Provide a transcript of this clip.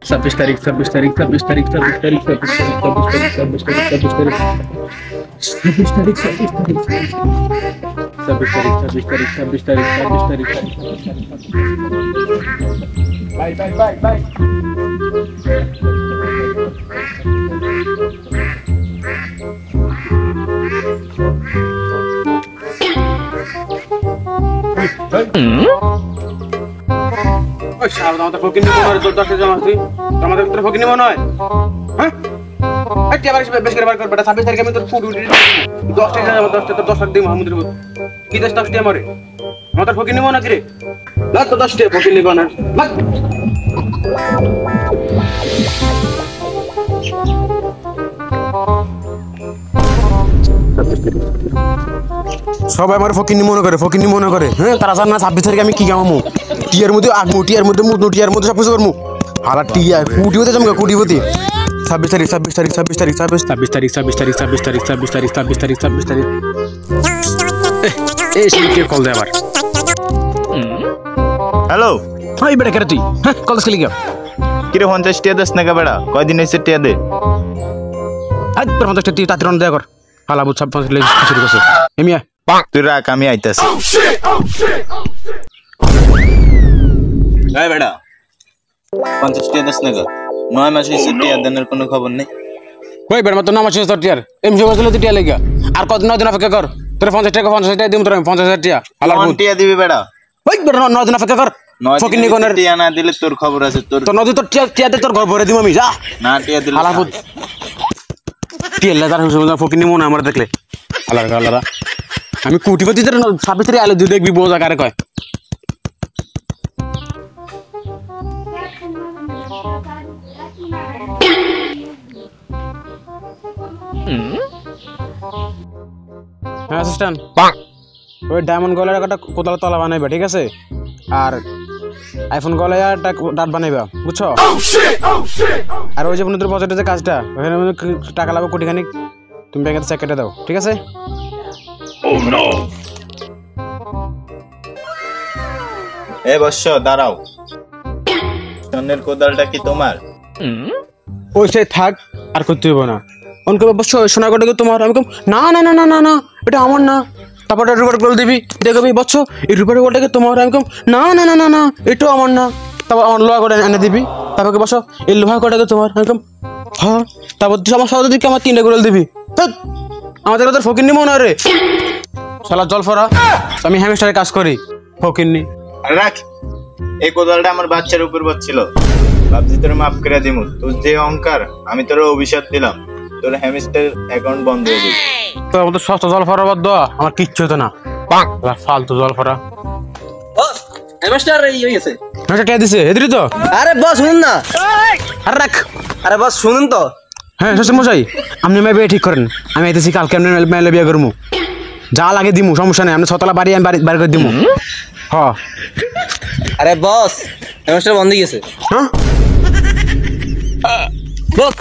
26 तारीख बाय সাবধান তো ফকিনি মনে হয় 10 জমা আছে আমাদের ভিতরে ফকিনি মনে হয় হ্যাঁ আচ্ছা আবার বেশ করে বার কর বেটা 26 তারিখে আমি তোর ফুড উঠি 10 টাকা জমা 10 টাকা 10 টাকা দিই মাহমুদের কি 10 টাকা আমারে আমাদের ফকিনি মনে কি রে না তো 10 টাকা ফকিনি কোন লাগ সবাই আমার ফকিনি মনে করে হ্যাঁ তারা জান না 26 তারিখে আমি কি কামামু টিয়ার মধ্যে আগমু টিয়ার মধ্যে মুদু টিয়ার মধ্যে সব কিছু করমু হালা টিয়া কুটি হতে জমকা কুটি হতে 26 তারিখ এই শিখে কল দে আবার হ্যালো হাই বেটা করে তুই হ্যাঁ কল খেলি গিয়া কিরে 50 টাকা দস নাকা বেড়া কয়দিন এসে টাকা দে আজ 50 টাকা তুই তাড়াতাড়ি দে কর হালা বুঝ সব লে শুরু করছে এমিয়া তুই রাখ আমি আইতাছি এই বেড়া 50 টাকা দস নাকা 9 মাস এসে টাকা দেনের কোনো খবর নেই কই বেড়া মত 9 মাস এসে টিয়ার এমজি বসলে তুই টিয়া লাগা আর কত 9 দিন অপেক্ষা কর তোর 50 টাকা দিম তোর 50000 টাকা হালা বুঝ টাকা দিবি বেড়া ওই বেড়া 9 দিন অপেক্ষা কর ফকিনি কোনের টাকা না দিলে তোর খবর আছে তোর তো নদী তোর টিয়া দে তোর ঘর ভরে দিম আমি যা না টাকা দিলে হালা বুঝ টিয়া লাদার ফকিনি মনে আমার দেখলে হালা আমি কুটিপতি তোর 26 তারিখ আলো দুই দেখবি বোঝা কারে কয় হ্যাঁ অ্যাসিস্ট্যান্ট ওই ডায়মন্ড গলার একটা কোদাল তলা বানাইবা ঠিক আছে আর আইফোন গলায় একটা ডাট বানাইবা বুঝছো আর ওই যে বন্ধুদের প্রজেক্টের যে কাজটা ওখানে টাকা লাগবে কোটিখানি তুমি ব্যাংকে চেক কেটে দাও ঠিক আছে এ বৎস দাঁড়াও সোনের কোদালটা কি তোমার ওই সে থাক আর করতে হইব না অনকে অবশ্য সোনা কোটাকে তোমার আমি না না না না না না এটা আমার না তারপরে রুপার গোল দিবি দেখবি বচ্চ এই রুপার গোলটাকে তোমার আমি না না না না না এটাও আমার না তারপর আমার লোহা কোটা এনে দিবি তারপরে বসো এই লোহা কোটাকে তোমার আমি হ্যাঁ তারপর আমার সহজ দিকে আমার 3টা গোল দিবি আমাদের তোর ফকিন্নি মনে হয় রে শালা জল ফরা আমি হ্যামস্টারে কাজ করি ফকিন্নি রাখ এই কোদালটা আমার বাচ্চার উপর বাচ্ছিল ভাবছি তোর মাফ করে দিমু তোর যে অহংকার আমি তোর অভিশাপ দিলাম তোর হ্যামস্টার অ্যাকাউন্ট বন্ধ হয়ে যাবে তো আমাদের সস্তা জল ফরা বাদ দেওয়া আমার কিচ্ছু হতো না ফালতু জল ফরা বস হ্যামস্টার এই হইছে হ্যাঁ কে দিছে এদিকে তো আরে বস শুনুন না আরে রাখ আরে বস শুনুন তো হ্যাঁ শ্বশুর মশাই আপনি মেয়ে বিয়ে ঠিক করেন আমি আইতেছি কালকে আপনি মেয়ে বিয়ে করবো যা লাগে দিমু সমস্যা নেই আপনি 6 তলা বাড়ি আমি বাড়ি করে দিমু হ্যাঁ আরে বস হ্যামস্টার বন্ধ গেছে হ্যাঁ বস